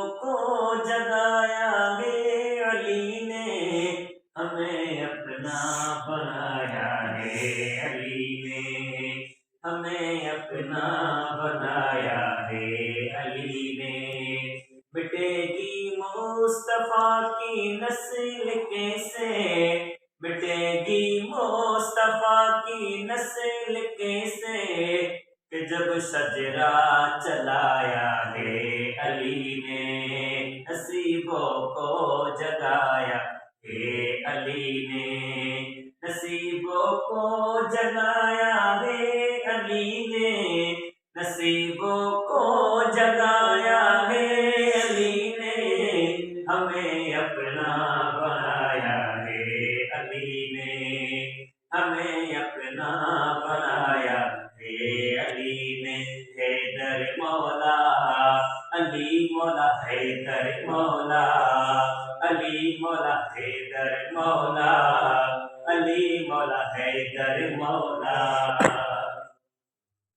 کو جگایا ہے علی نے، ہمیں اپنا بنایا ہے علی نے، ہمیں اپنا بنایا ہے علی نے۔ مٹے گی مصطفیٰ کی نسل کیسے، مٹے گی مصطفیٰ کی نسل کیسے، کہ جب شجرہ چلایا ہے علی نے، نصیبوں کو جگایا ہے علی نے، نصیبوں کو جگایا ہے علی نے، نصیبوں کو جگایا ہے علی نے، ہمیں اپنا بنایا ہے علی نے، ہمیں اپنا بنایا ہے علی نے۔ حیدر مولا علی مولا، حیدر مولا علی مولا، حیدر مولا